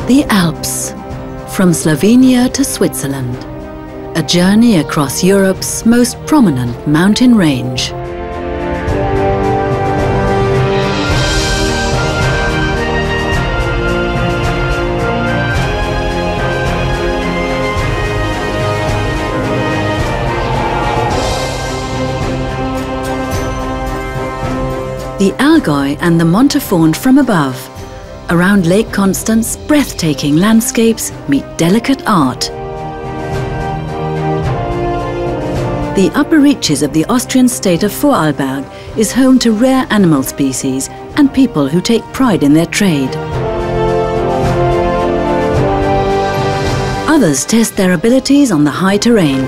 The Alps, from Slovenia to Switzerland, a journey across Europe's most prominent mountain range. The Allgaeu and the Montafon from above. Around Lake Constance, breathtaking landscapes meet delicate art. The upper reaches of the Austrian state of Vorarlberg is home to rare animal species and people who take pride in their trade. Others test their abilities on the high terrain.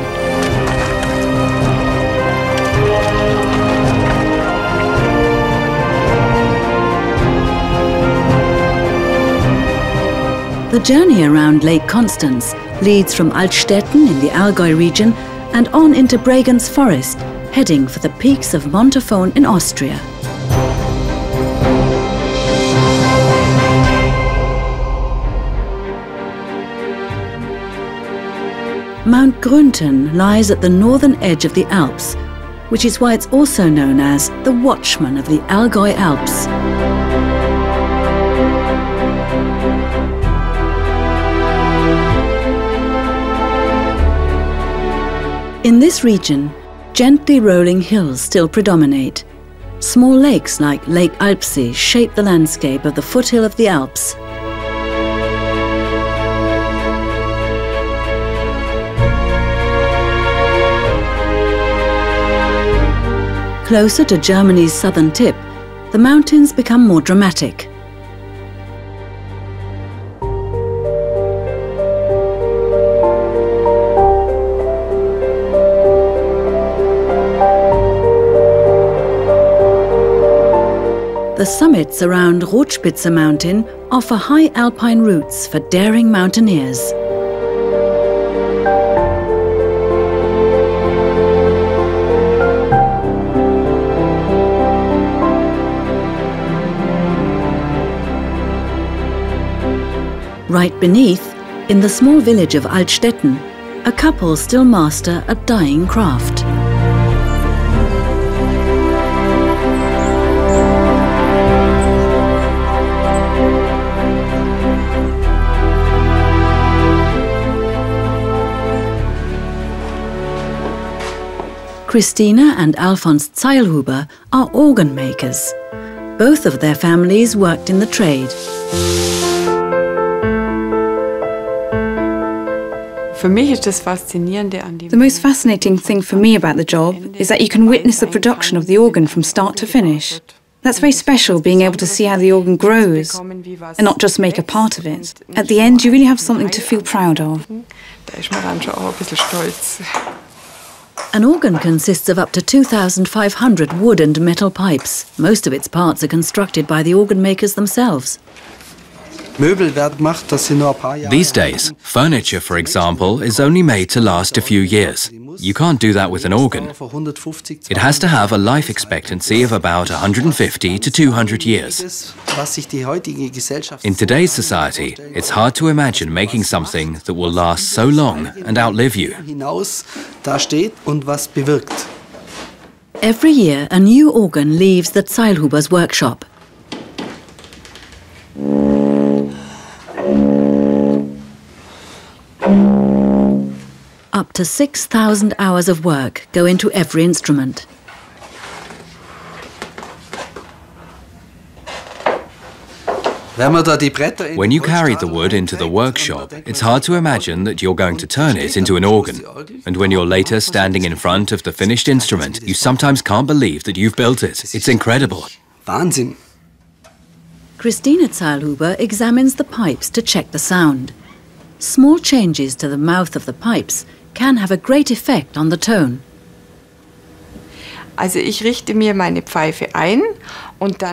The journey around Lake Constance leads from Altstaedten in the Allgäu region and on into Bregenz forest, heading for the peaks of Montafon in Austria. Mount Grünten lies at the northern edge of the Alps, which is why it's also known as the Watchman of the Allgäu Alps. In this region, gently rolling hills still predominate. Small lakes like Lake Alpsee shape the landscape of the foothill of the Alps. Closer to Germany's southern tip, the mountains become more dramatic. The summits around Rotspitze mountain offer high alpine routes for daring mountaineers. Right beneath, in the small village of Altstaedten, a couple still master a dying craft. Christina and Alfons Zeilhuber are organ makers. Both of their families worked in the trade. The most fascinating thing for me about the job is that you can witness the production of the organ from start to finish. That's very special, being able to see how the organ grows and not just make a part of it. At the end, you really have something to feel proud of. An organ consists of up to 2,500 wood and metal pipes. Most of its parts are constructed by the organ makers themselves. These days, furniture, for example, is only made to last a few years. You can't do that with an organ. It has to have a life expectancy of about 150 to 200 years. In today's society, it's hard to imagine making something that will last so long and outlive you. Every year, a new organ leaves the Zeilhuber's workshop. Up to 6,000 hours of work go into every instrument. When you carry the wood into the workshop, it's hard to imagine that you're going to turn it into an organ. And when you're later standing in front of the finished instrument, you sometimes can't believe that you've built it. It's incredible. Christina Zeilhuber examines the pipes to check the sound. Small changes to the mouth of the pipes can have a great effect on the tone. I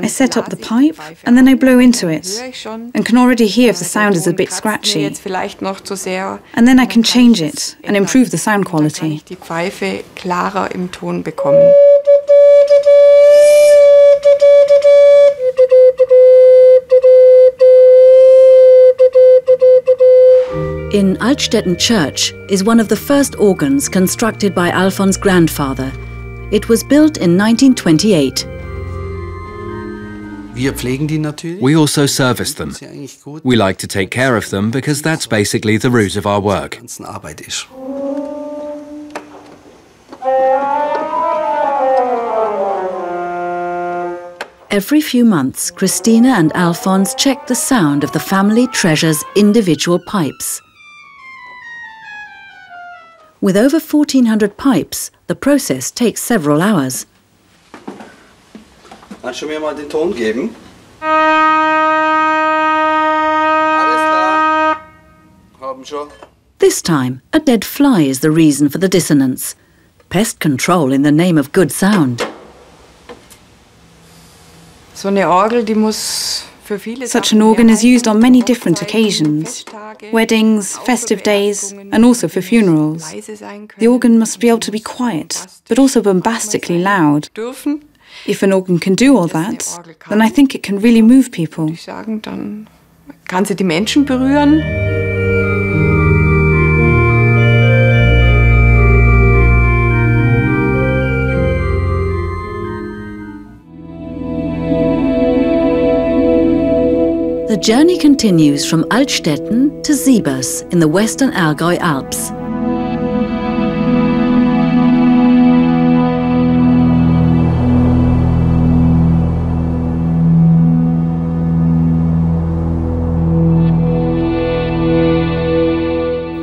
set up the pipe and then I blow into it and can already hear if the sound is a bit scratchy. And then I can change it and improve the sound quality. In Altstaedten Church is one of the first organs constructed by Alfon's grandfather. It was built in 1928. We also service them. We like to take care of them because that's basically the root of our work. Every few months, Christina and Alphonse check the sound of the family treasure's individual pipes. With over 1,400 pipes, the process takes several hours. Kannst du mir mal den Ton geben? Haben schon. This time, a dead fly is the reason for the dissonance. Pest control in the name of good sound. Such an organ is used on many different occasions, weddings, festive days, and also for funerals. The organ must be able to be quiet, but also bombastically loud. If an organ can do all that, then I think it can really move people. The journey continues from Altstaedten to Siebers in the western Allgäu Alps.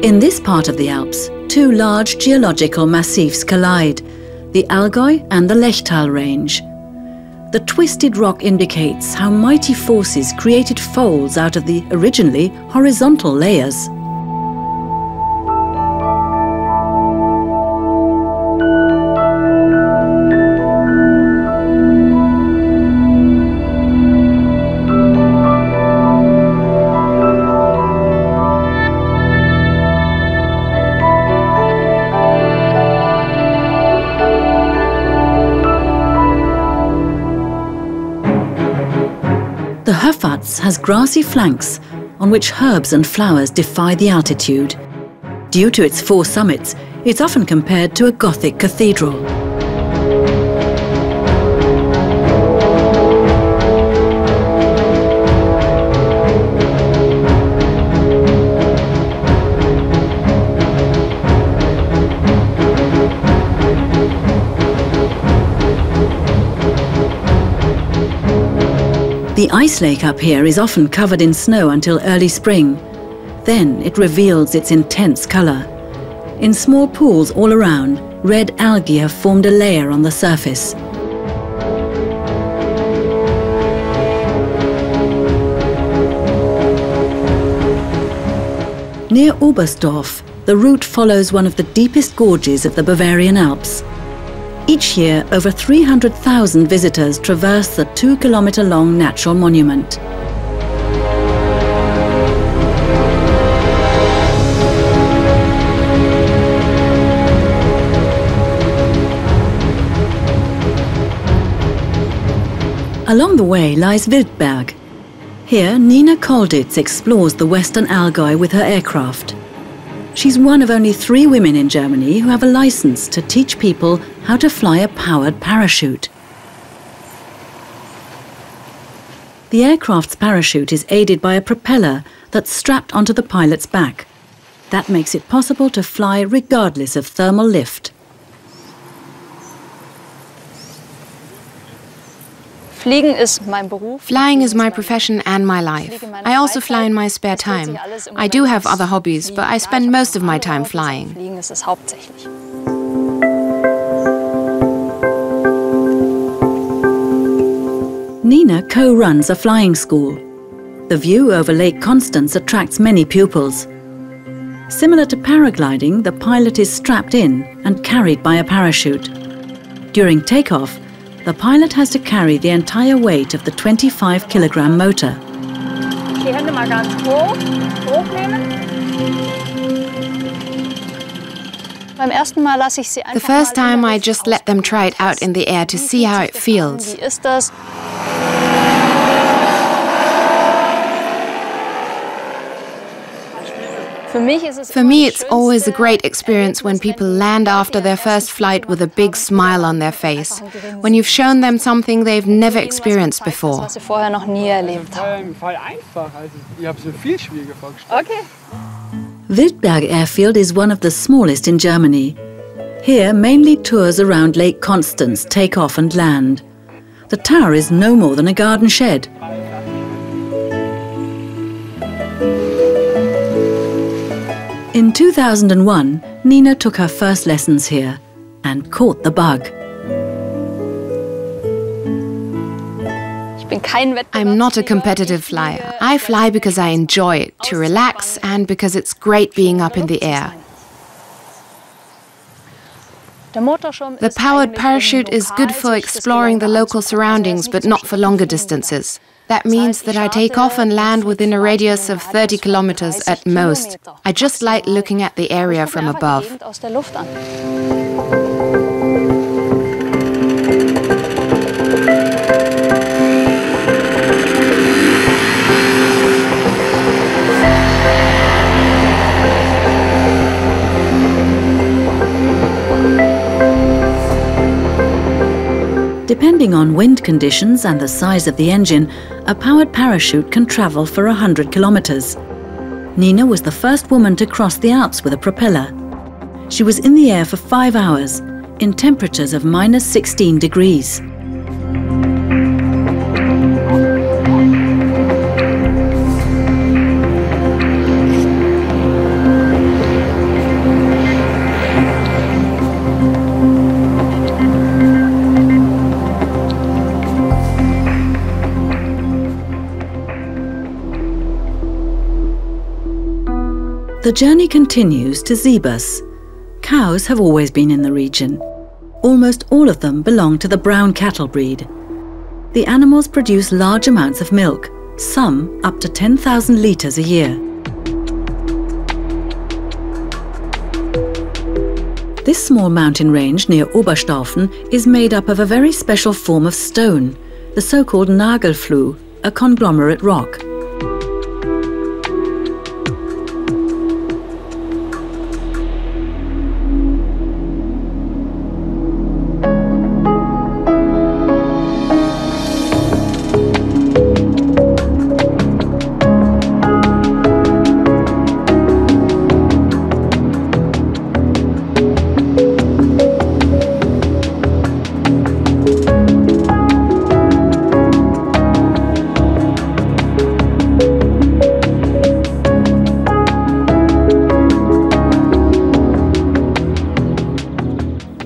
In this part of the Alps, two large geological massifs collide, the Allgäu and the Lechtal range. The twisted rock indicates how mighty forces created folds out of the originally horizontal layers. The Höfatz has grassy flanks on which herbs and flowers defy the altitude. Due to its 4 summits, it's often compared to a Gothic cathedral. The ice lake up here is often covered in snow until early spring. Then it reveals its intense colour. In small pools all around, red algae have formed a layer on the surface. Near Oberstdorf, the route follows one of the deepest gorges of the Bavarian Alps. Each year, over 300,000 visitors traverse the 2-kilometre-long natural monument. Along the way lies Wildberg. Here, Nina Kolditz explores the western Allgäu with her aircraft. She's one of only 3 women in Germany who have a license to teach people how to fly a powered parachute. The aircraft's parachute is aided by a propeller that's strapped onto the pilot's back. That makes it possible to fly regardless of thermal lift. Flying is my profession and my life. I also fly in my spare time. I do have other hobbies, but I spend most of my time flying. Nina co-runs a flying school. The view over Lake Constance attracts many pupils. Similar to paragliding, the pilot is strapped in and carried by a parachute. During takeoff, the pilot has to carry the entire weight of the 25-kilogram motor. Die Hände mal ganz hoch, hochnehmen. The first time I just let them try it out in the air to see how it feels. For me, it's always a great experience when people land after their first flight with a big smile on their face, when you've shown them something they've never experienced before. Wildberg airfield is one of the smallest in Germany. Here, mainly tours around Lake Constance take off and land. The tower is no more than a garden shed. In 2001, Nina took her first lessons here and caught the bug. I'm not a competitive flyer. I fly because I enjoy it, to relax, and because it's great being up in the air. The powered parachute is good for exploring the local surroundings, but not for longer distances. That means that I take off and land within a radius of 30 kilometers at most. I just like looking at the area from above. Depending on wind conditions and the size of the engine, a powered parachute can travel for 100 kilometers. Nina was the first woman to cross the Alps with a propeller. She was in the air for 5 hours, in temperatures of -16 degrees. The journey continues to Zebus. Cows have always been in the region. Almost all of them belong to the brown cattle breed. The animals produce large amounts of milk, some up to 10,000 litres a year. This small mountain range near Oberstaufen is made up of a very special form of stone, the so-called Nagelfluh, a conglomerate rock.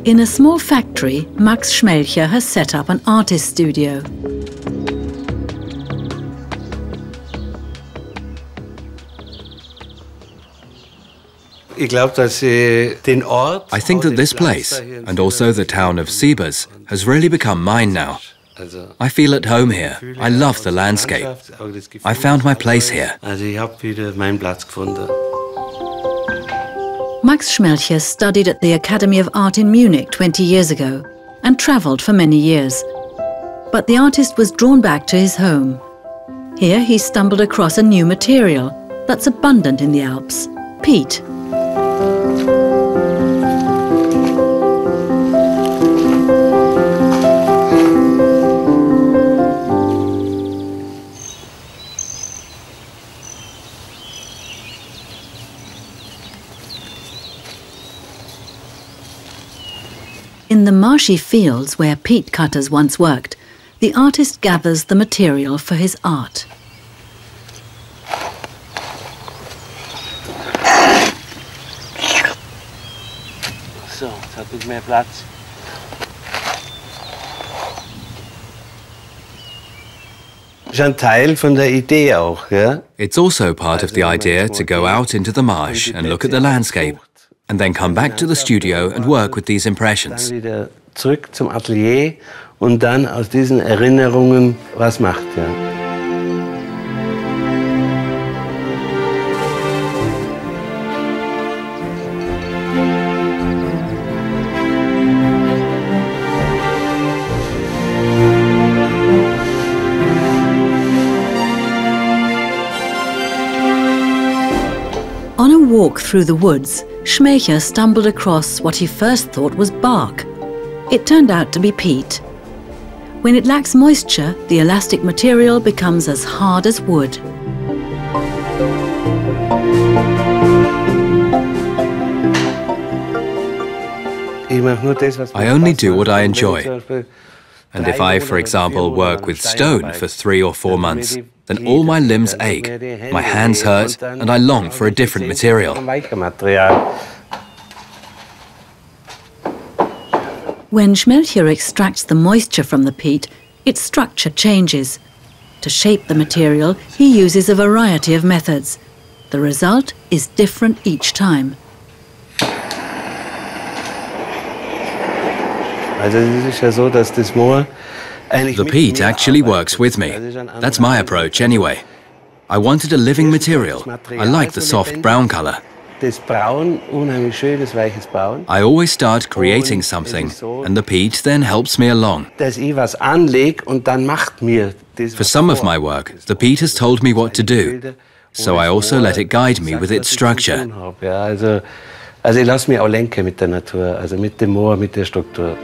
In a small factory, Max Schmelcher has set up an artist studio. I think that this place, and also the town of Zebus, has really become mine now. I feel at home here. I love the landscape. I found my place here. Max Schmelcher studied at the Academy of Art in Munich 20 years ago and travelled for many years. But the artist was drawn back to his home. Here he stumbled across a new material that's abundant in the Alps, peat. In the marshy fields where peat cutters once worked, the artist gathers the material for his art. So, jetzt hat es mehr Platz. It's also part of the idea to go out into the marsh and look at the landscape, and then come back to the studio and work with these impressions. zurück zum Atelier und dann aus diesen Erinnerungen was macht. Ja. On a walk through the woods, Schmelcher stumbled across what he first thought was bark. It turned out to be peat. When it lacks moisture, the elastic material becomes as hard as wood. I only do what I enjoy. And if I, for example, work with stone for 3 or 4 months, then all my limbs ache, my hands hurt, and I long for a different material. When Schmelcher extracts the moisture from the peat, its structure changes. To shape the material, he uses a variety of methods. The result is different each time. The peat actually works with me. That's my approach anyway. I wanted a living material. I like the soft brown color. I always start creating something, and the peat then helps me along. For some of my work, the peat has told me what to do, so I also let it guide me with its structure. Also ich lasse mich auch lenken mit der Natur, also mit dem Moor, mit der Struktur.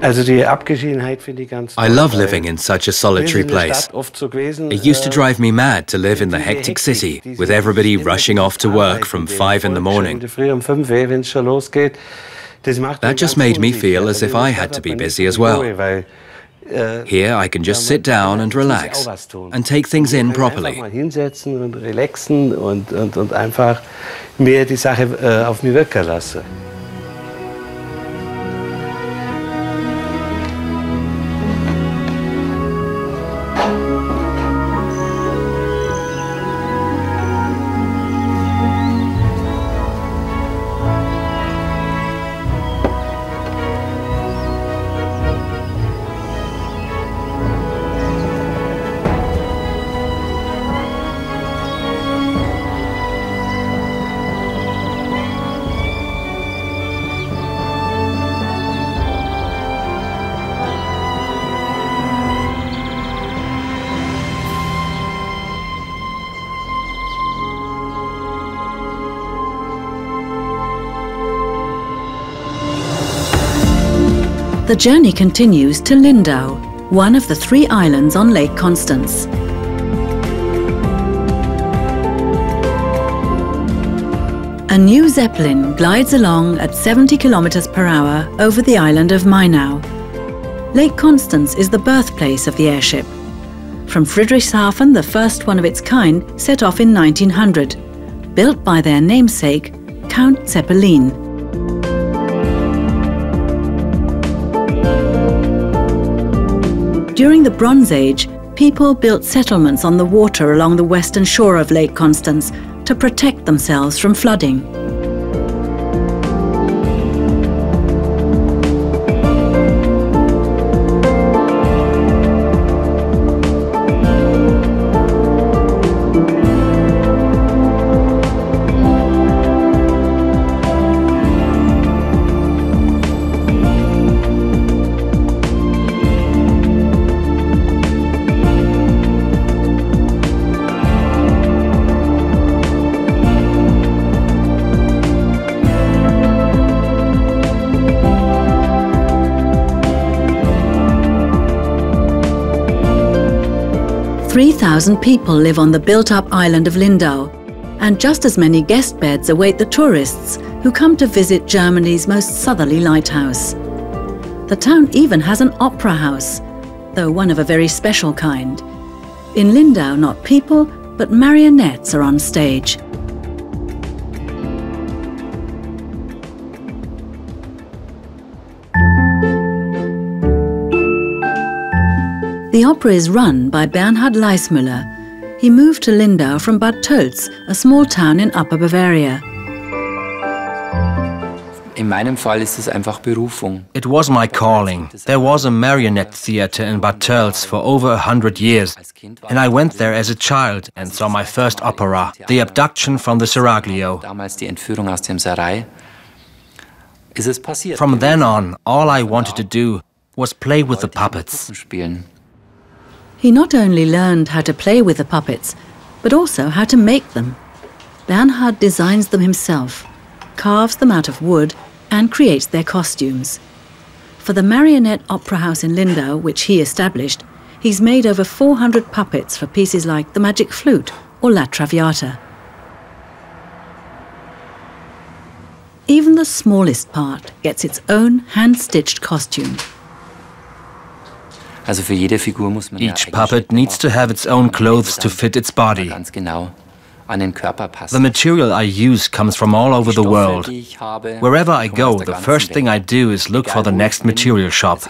I love living in such a solitary place. It used to drive me mad to live in the hectic city, with everybody rushing off to work from 5 in the morning. That just made me feel as if I had to be busy as well. Here I can just sit down and relax and take things in properly. Einfach mehr die Sache auf mich wirken lassen. The journey continues to Lindau, one of the 3 islands on Lake Constance. A new Zeppelin glides along at 70 kilometers per hour over the island of Mainau. Lake Constance is the birthplace of the airship. From Friedrichshafen, the first one of its kind, set off in 1900, built by their namesake, Count Zeppelin. During the Bronze Age, people built settlements on the water along the western shore of Lake Constance to protect themselves from flooding. "3,000 people live on the built-up island of Lindau, and just as many guest beds await the tourists who come to visit Germany's most southerly lighthouse. The town even has an opera house, though one of a very special kind. In Lindau, not people, but marionettes are on stage. The opera is run by Bernhard Leismüller. He moved to Lindau from Bad Tölz, a small town in Upper Bavaria. In meinem Fall ist es einfach Berufung. It was my calling. There was a marionette theater in Bad Tölz for over 100 years, and I went there as a child and saw my first opera, The Abduction from the Seraglio. Damals die Entführung aus dem Sarai. Ist es passiert? From then on, all I wanted to do was play with the puppets. He not only learned how to play with the puppets, but also how to make them. Bernhard designs them himself, carves them out of wood, and creates their costumes. For the Marionette Opera House in Lindau, which he established, he's made over 400 puppets for pieces like The Magic Flute or La Traviata. Even the smallest part gets its own hand-stitched costume. Each puppet needs to have its own clothes to fit its body. The material I use comes from all over the world. Wherever I go, the first thing I do is look for the next material shop.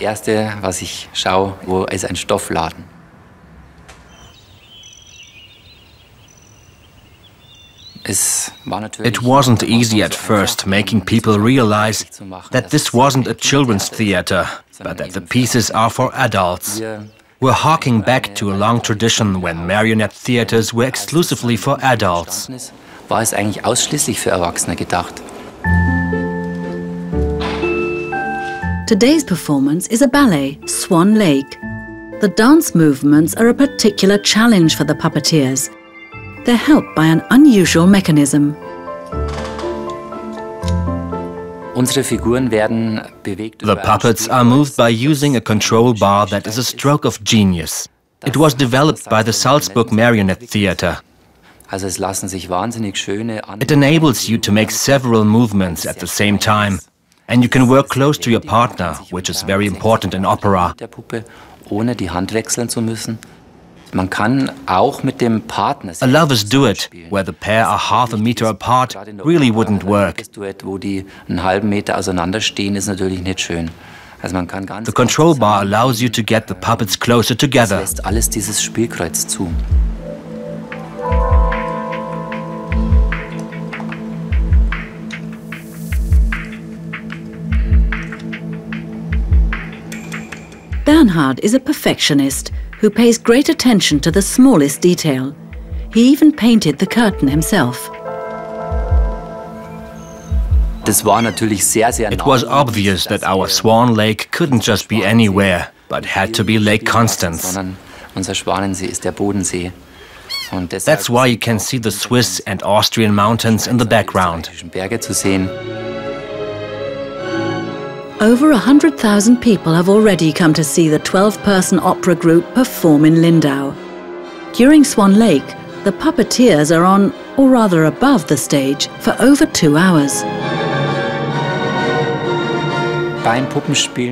It wasn't easy at first making people realize that this wasn't a children's theater, but that the pieces are for adults. We're harking back to a long tradition when marionette theaters were exclusively for adults. Today's performance is a ballet, Swan Lake. The dance movements are a particular challenge for the puppeteers. They're helped by an unusual mechanism. The puppets are moved by using a control bar that is a stroke of genius. It was developed by the Salzburg Marionette Theater. It enables you to make several movements at the same time, and you can work close to your partner, which is very important in opera. A lover's duet, where the pair are half a meter apart, really wouldn't work. The control bar allows you to get the puppets closer together. Bernhard is a perfectionist who pays great attention to the smallest detail. He even painted the curtain himself. It was obvious that our Swan Lake couldn't just be anywhere, but had to be Lake Constance. That's why you can see the Swiss and Austrian mountains in the background. Over 100,000 people have already come to see the 12-person opera group perform in Lindau. During Swan Lake, the puppeteers are on, or rather above the stage, for over 2 hours.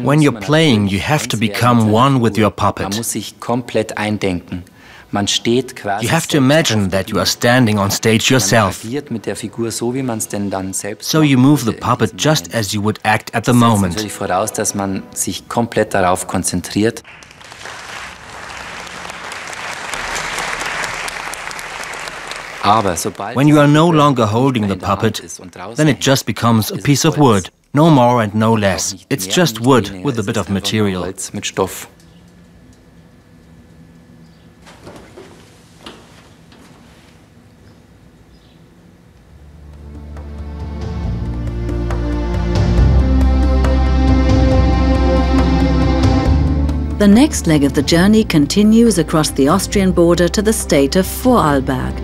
When you're playing, you have to become one with your puppet. You have to imagine that you are standing on stage yourself. So you move the puppet just as you would act at the moment. When you are no longer holding the puppet, then it just becomes a piece of wood. No more and no less. It's just wood with a bit of material. The next leg of the journey continues across the Austrian border to the state of Vorarlberg.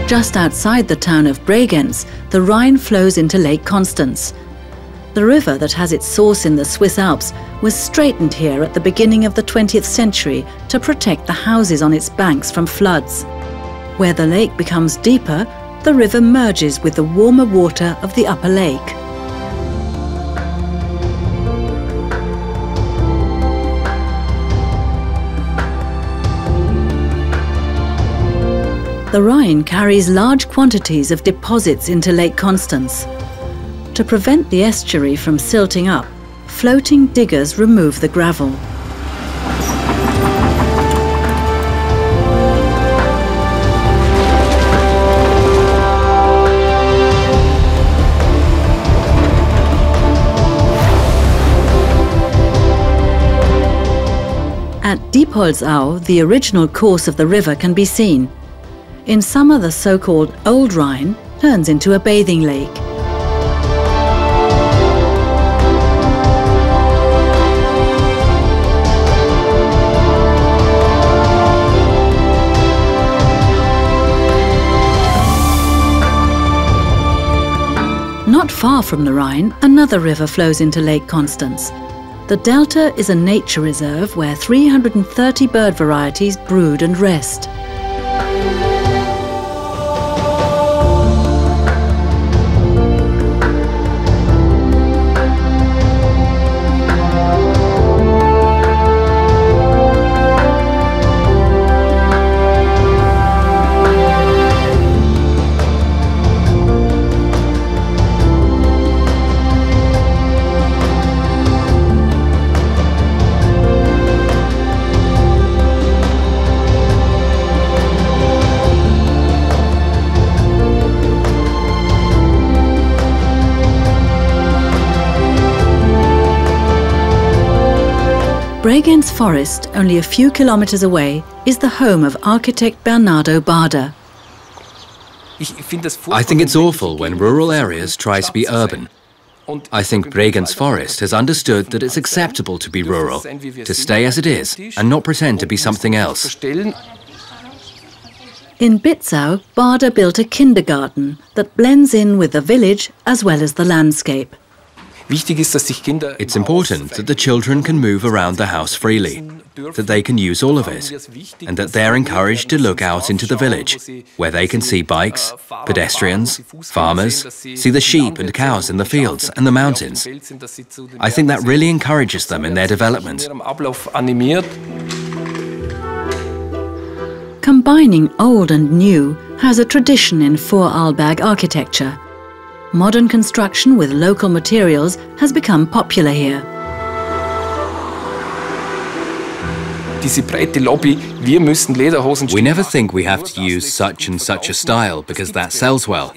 Just outside the town of Bregenz, the Rhine flows into Lake Constance. The river that has its source in the Swiss Alps was straightened here at the beginning of the 20th century to protect the houses on its banks from floods. Where the lake becomes deeper, the river merges with the warmer water of the upper lake. The Rhine carries large quantities of deposits into Lake Constance. To prevent the estuary from silting up, floating diggers remove the gravel. At Diepholzau, the original course of the river can be seen. In summer, the so-called Old Rhine turns into a bathing lake. Not far from the Rhine, another river flows into Lake Constance. The delta is a nature reserve where 330 bird varieties brood and rest. Bregenz Forest, only a few kilometers away, is the home of architect Bernardo Bader. I think it's awful when rural areas try to be urban. I think Bregenz Forest has understood that it's acceptable to be rural, to stay as it is and not pretend to be something else. In Bitzau, Bader built a kindergarten that blends in with the village as well as the landscape. It's important that the children can move around the house freely, that they can use all of it, and that they're encouraged to look out into the village, where they can see bikes, pedestrians, farmers, see the sheep and cows in the fields and the mountains. I think that really encourages them in their development. Combining old and new has a tradition in Vorarlberg architecture. Modern construction with local materials has become popular here. We never think we have to use such and such a style because that sells well.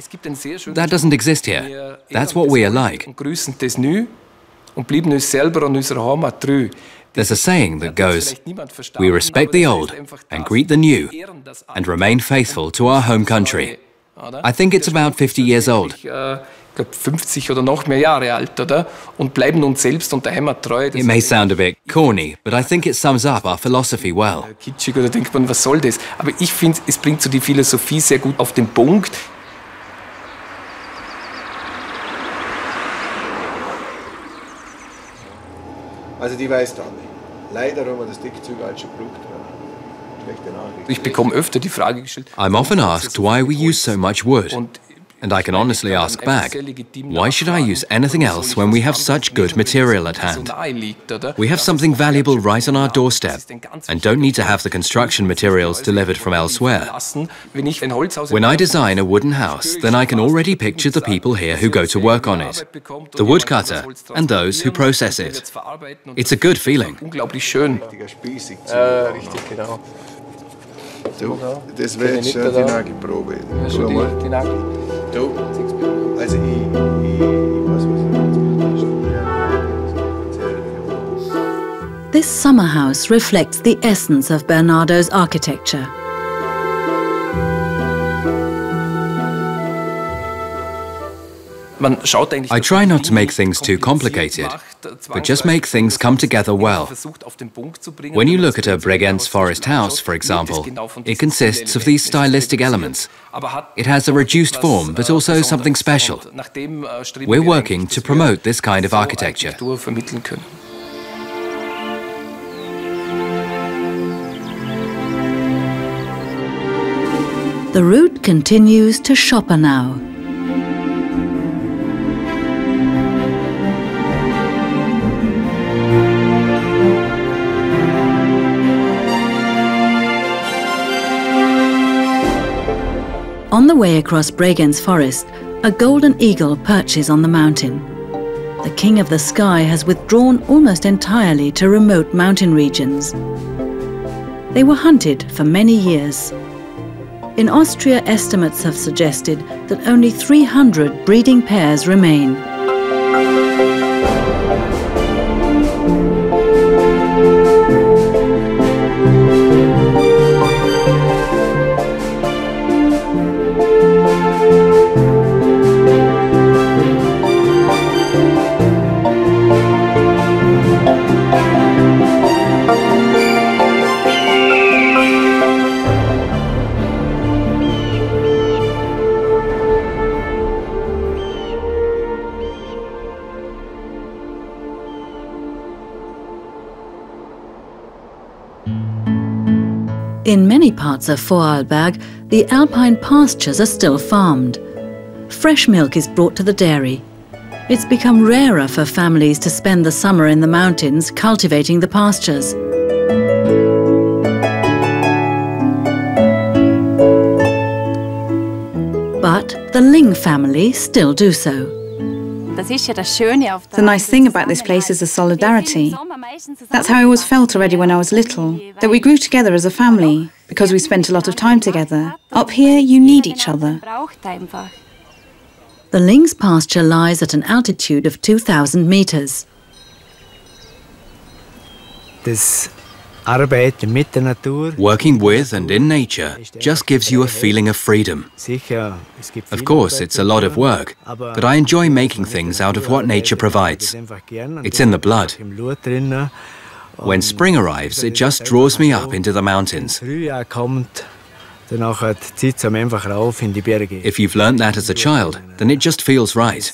That doesn't exist here. That's what we are like. There's a saying that goes, "We respect the old and greet the new and remain faithful to our home country." I think it's about 50 years old. It may sound a bit corny, but I think it sums up our philosophy well. Also die weiß da nicht. Leider haben wir das Dickzeug halt schon gebraucht. I'm often asked why we use so much wood. And I can honestly ask back, why should I use anything else when we have such good material at hand? We have something valuable right on our doorstep and don't need to have the construction materials delivered from elsewhere. When I design a wooden house, then I can already picture the people here who go to work on it, the woodcutter and those who process it. It's a good feeling. Das wäre jetzt schon die Nagelprobe. Also ich weiß, was This summer house reflects the essence of Bernardo's architecture. I try not to make things too complicated, but just make things come together well. When you look at a Bregenz forest house, for example, it consists of these stylistic elements. It has a reduced form, but also something special. We're working to promote this kind of architecture. The route continues to Schopenau. On the way across Bregenz forest, a golden eagle perches on the mountain. The king of the sky has withdrawn almost entirely to remote mountain regions. They were hunted for many years. In Austria, estimates have suggested that only 300 breeding pairs remain. In many parts of Vorarlberg, the alpine pastures are still farmed. Fresh milk is brought to the dairy. It's become rarer for families to spend the summer in the mountains cultivating the pastures. But the Lingg family still do so. The nice thing about this place is the solidarity. That's how I always felt already when I was little, that we grew together as a family, because we spent a lot of time together. Up here, you need each other. The Lingg's pasture lies at an altitude of 2,000 meters. Working with and in nature just gives you a feeling of freedom. Of course, it's a lot of work, but I enjoy making things out of what nature provides. It's in the blood. When spring arrives, it just draws me up into the mountains. If you've learned that as a child, then it just feels right.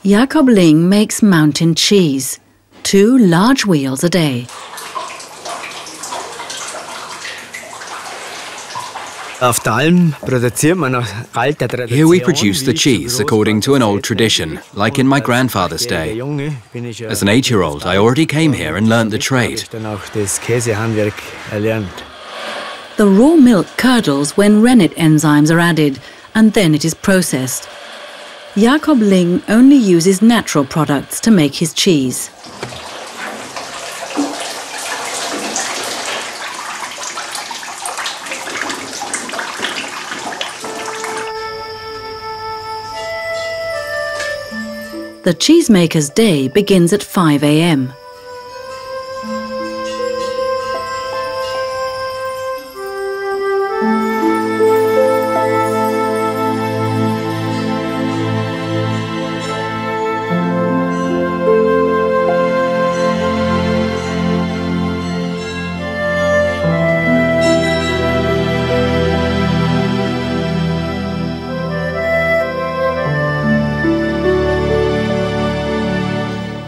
Jakob Lingg makes mountain cheese, 2 large wheels a day. Here we produce the cheese according to an old tradition, like in my grandfather's day. As an 8-year-old, I already came here and learned the trade. The raw milk curdles when rennet enzymes are added, and then it is processed. Jakob Lingg only uses natural products to make his cheese. The cheesemaker's day begins at 5 a.m.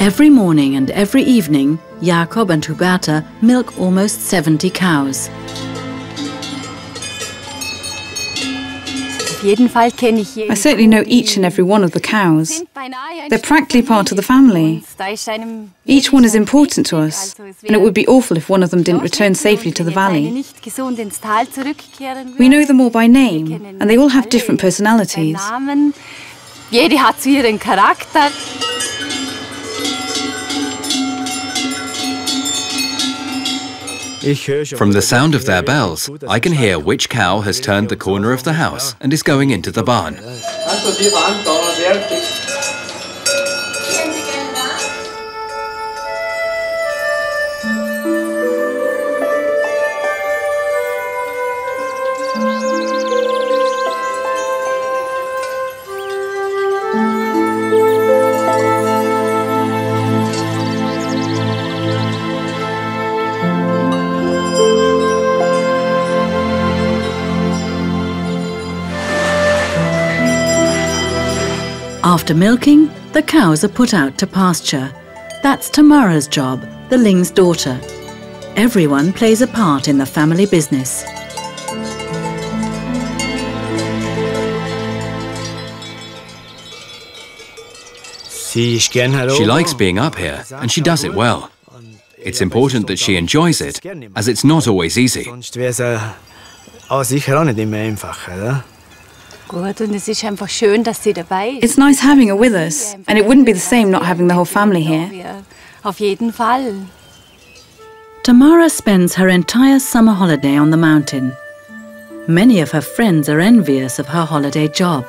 Every morning and every evening, Jakob and Huberta milk almost 70 cows. I certainly know each and every one of the cows. They're practically part of the family. Each one is important to us, and it would be awful if one of them didn't return safely to the valley. We know them all by name, and they all have different personalities. From the sound of their bells, I can hear which cow has turned the corner of the house and is going into the barn. After milking, the cows are put out to pasture. That's Tamara's job, the Lingg's daughter. Everyone plays a part in the family business. She likes being up here, and she does it well. It's important that she enjoys it, as it's not always easy. It's nice having her with us, and it wouldn't be the same not having the whole family here. Tamara spends her entire summer holiday on the mountain. Many of her friends are envious of her holiday job.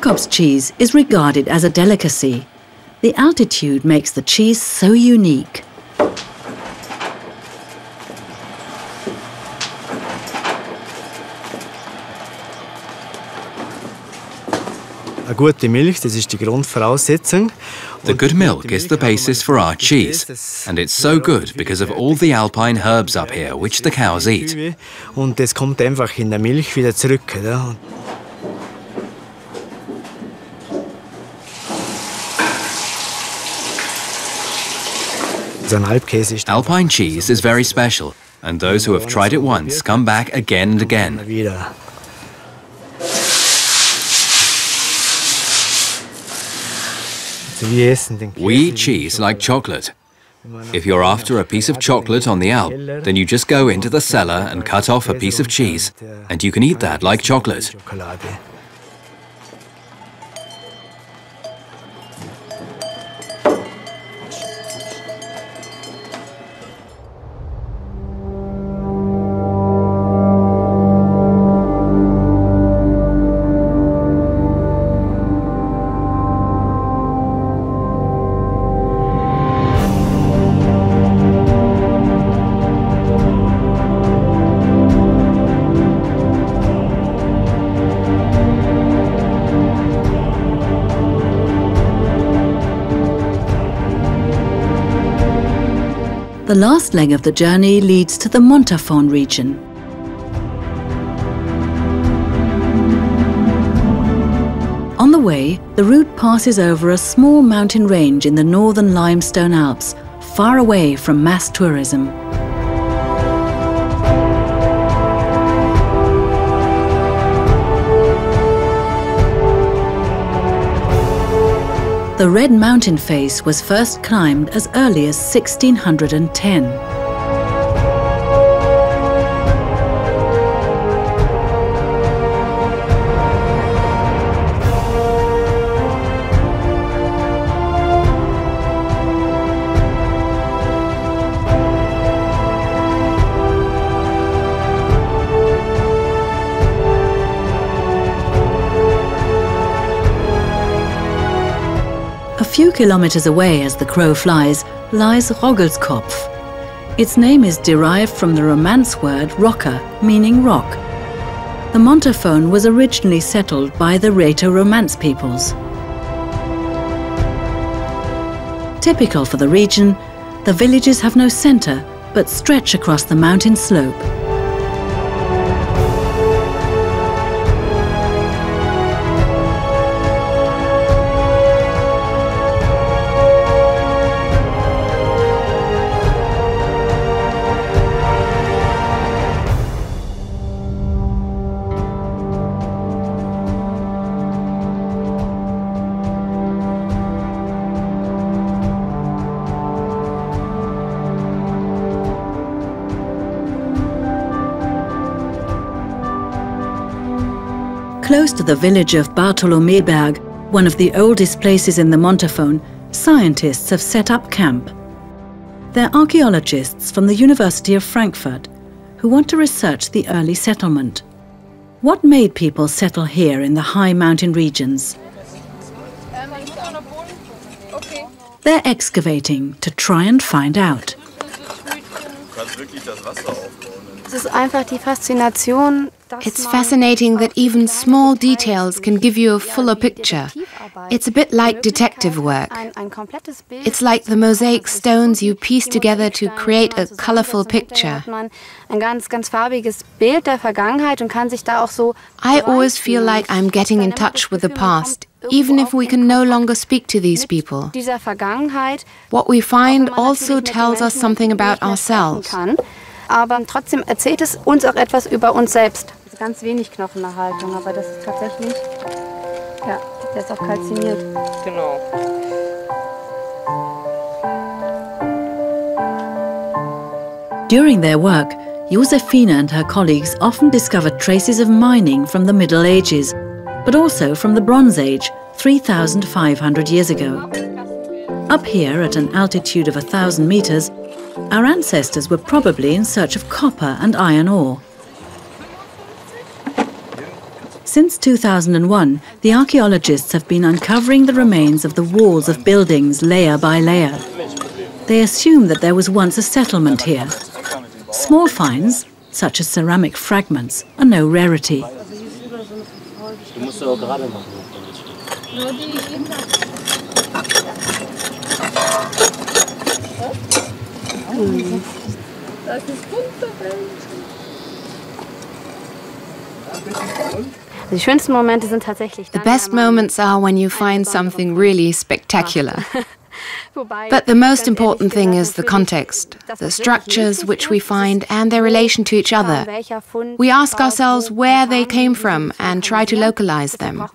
Jacob's cheese is regarded as a delicacy. The altitude makes the cheese so unique. The good milk is the basis for our cheese, and it's so good because of all the alpine herbs up here which the cows eat. Alpine cheese is very special, and those who have tried it once come back again and again. We eat cheese like chocolate. If you're after a piece of chocolate on the Alp, then you just go into the cellar and cut off a piece of cheese, and you can eat that like chocolate. The last leg of the journey leads to the Montafon region. On the way, the route passes over a small mountain range in the northern limestone Alps, far away from mass tourism. The Red Mountain face was first climbed as early as 1610. A few kilometers away as the crow flies lies Roggelskopf. Its name is derived from the Romance word rocker, meaning rock. The Montafon was originally settled by the Rhaeto-Romance peoples. Typical for the region, the villages have no center but stretch across the mountain slope. Close to the village of Bartholomaeberg, one of the oldest places in the Montafon, scientists have set up camp. They're archaeologists from the University of Frankfurt who want to research the early settlement. What made people settle here in the high mountain regions? They're excavating to try and find out. It's fascinating that even small details can give you a fuller picture. It's a bit like detective work. It's like the mosaic stones you piece together to create a colorful picture. I always feel like I'm getting in touch with the past, even if we can no longer speak to these people. What we find also tells us something about ourselves. Aber trotzdem erzählt es uns auch etwas über uns selbst. Ganz wenig Knochenerhaltung, aber das ist tatsächlich, ja, der ist auch kalziniert. Genau. During their work, Josefina and her colleagues often discovered traces of mining from the Middle Ages, but also from the Bronze Age, 3,500 years ago. Up here, at an altitude of 1,000 meters, our ancestors were probably in search of copper and iron ore. Since 2001, the archaeologists have been uncovering the remains of the walls of buildings layer by layer. They assume that there was once a settlement here. Small finds, such as ceramic fragments, are no rarity. The best moments are when you find something really spectacular. But the most important thing is the context, the structures which we find and their relation to each other. We ask ourselves where they came from and try to localize them.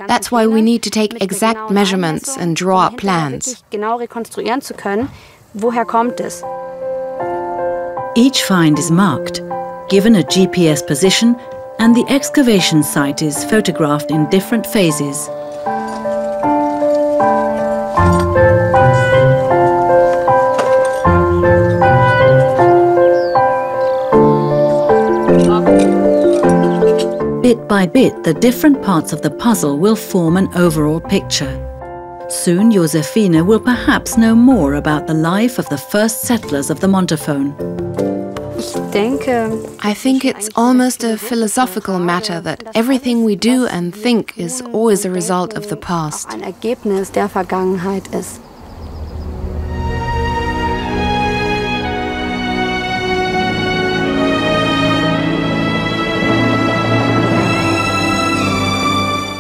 That's why we need to take exact measurements and draw up plans. Each find is marked, given a GPS position, and the excavation site is photographed in different phases. Bit by bit, the different parts of the puzzle will form an overall picture. Soon, Josefina will perhaps know more about the life of the first settlers of the Montafon. I think it's almost a philosophical matter that everything we do and think is always a result of the past. Ein Ergebnis der Vergangenheit ist.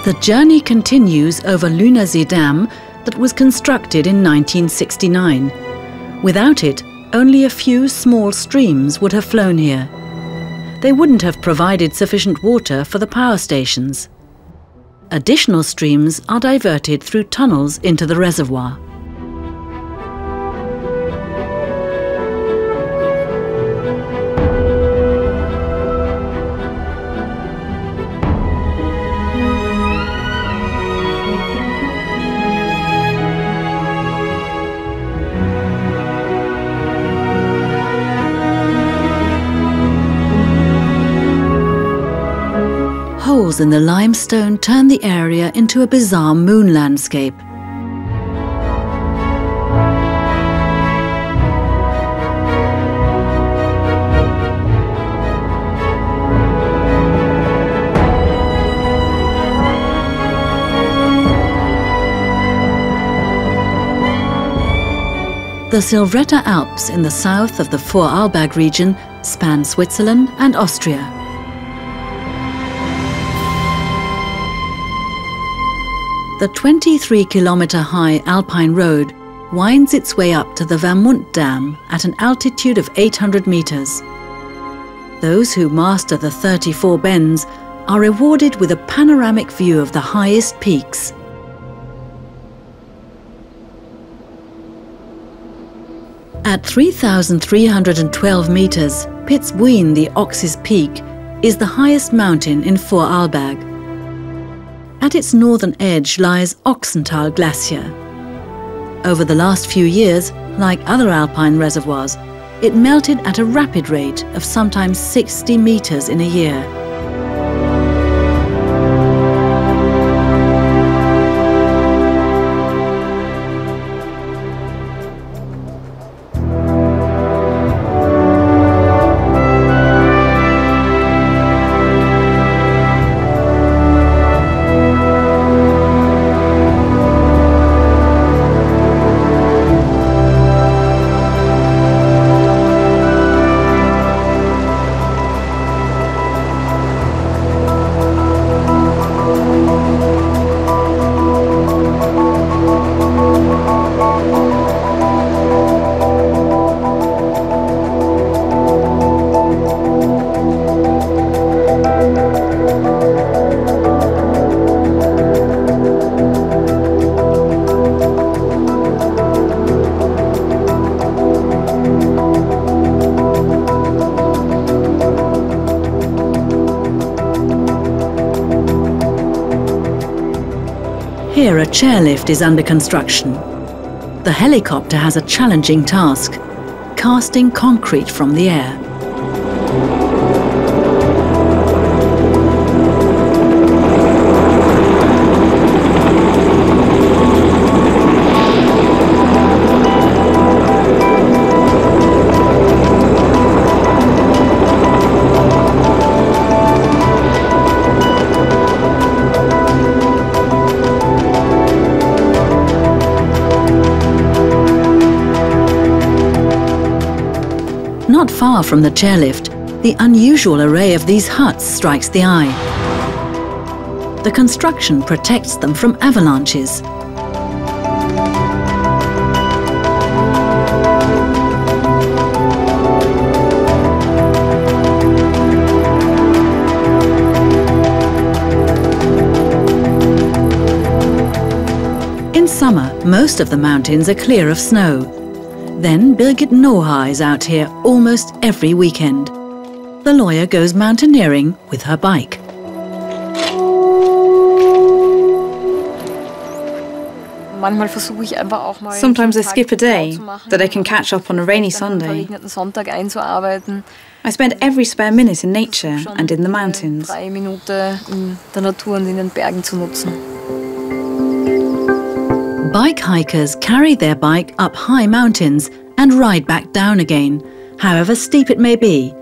The journey continues over Lunarsee Dam that was constructed in 1969. Without it, only a few small streams would have flown here. They wouldn't have provided sufficient water for the power stations. Additional streams are diverted through tunnels into the reservoir. Holes in the limestone turn the area into a bizarre moon landscape. The Silvrata Alps in the south of the Vorarlberg region span Switzerland and Austria. The 23-kilometre-high Alpine road winds its way up to the Vermont Dam at an altitude of 800 metres. Those who master the 34 bends are rewarded with a panoramic view of the highest peaks. At 3,312 metres, Piz Buin, the Ox's Peak, is the highest mountain in Vorarlberg. At its northern edge lies Oxental Glacier. Over the last few years, like other alpine reservoirs, it melted at a rapid rate of sometimes 60 metres in a year. Here, a chairlift is under construction. The helicopter has a challenging task, casting concrete from the air. Not far from the chairlift, the unusual array of these huts strikes the eye. The construction protects them from avalanches. In summer, most of the mountains are clear of snow. Then Birgit Noha is out here almost every weekend. The lawyer goes mountaineering with her bike. Sometimes I skip a day that I can catch up on a rainy Sunday. I spend every spare minute in nature and in the mountains. Bike hikers carry their bike up high mountains and ride back down again, however steep it may be.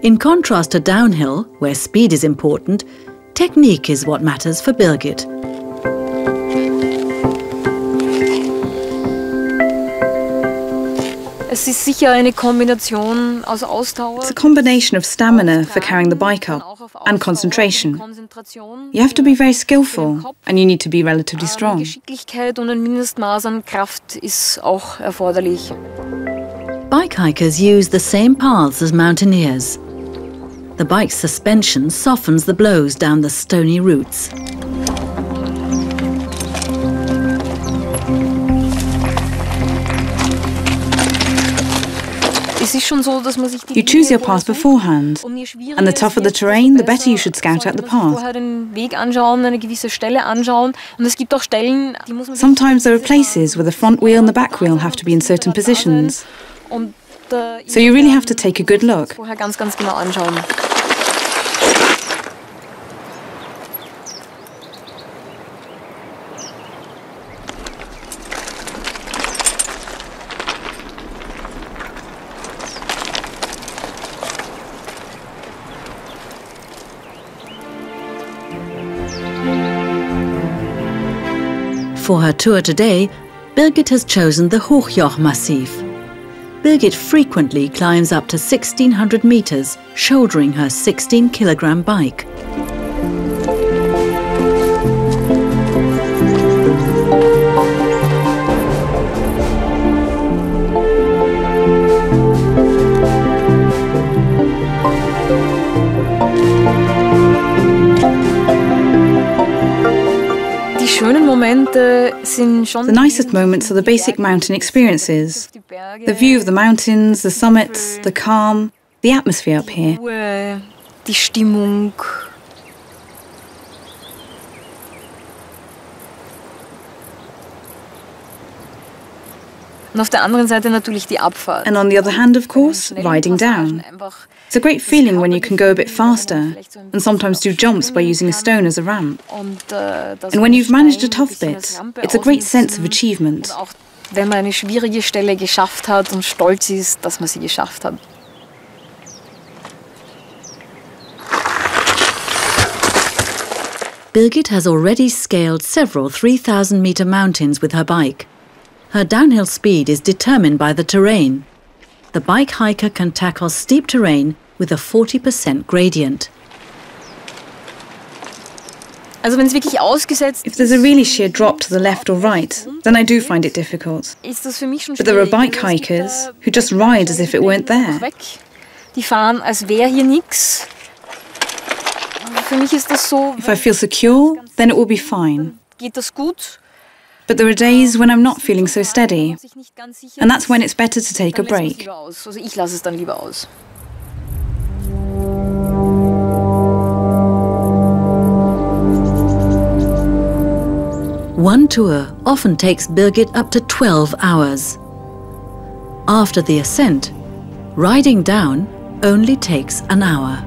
In contrast to downhill, where speed is important, technique is what matters for Birgit. It's a combination of stamina for carrying the bike up and concentration. You have to be very skillful and you need to be relatively strong. Bike hikers use the same paths as mountaineers. The bike's suspension softens the blows down the stony routes. You choose your path beforehand, and the tougher the terrain, the better you should scout out the path. Sometimes there are places where the front wheel and the back wheel have to be in certain positions, so you really have to take a good look. For her tour today, Birgit has chosen the Hochjoch Massif. Birgit frequently climbs up to 1,600 meters, shouldering her 16-kilogram bike. The nicest moments are the basic mountain experiences. The view of the mountains, the summits, the calm, the atmosphere up here. And on the other hand, of course, riding down. It's a great feeling when you can go a bit faster and sometimes do jumps by using a stone as a ramp. And when you've managed a tough bit, it's a great sense of achievement. Birgit has already scaled several 3,000-meter mountains with her bike. Her downhill speed is determined by the terrain. The bike hiker can tackle steep terrain with a 40% gradient. If there's a really sheer drop to the left or right, then I do find it difficult. But there are bike hikers who just ride as if it weren't there. If I feel secure, then it will be fine. But there are days when I'm not feeling so steady, and that's when it's better to take a break. One tour often takes Birgit up to 12 hours. After the ascent, riding down only takes an hour.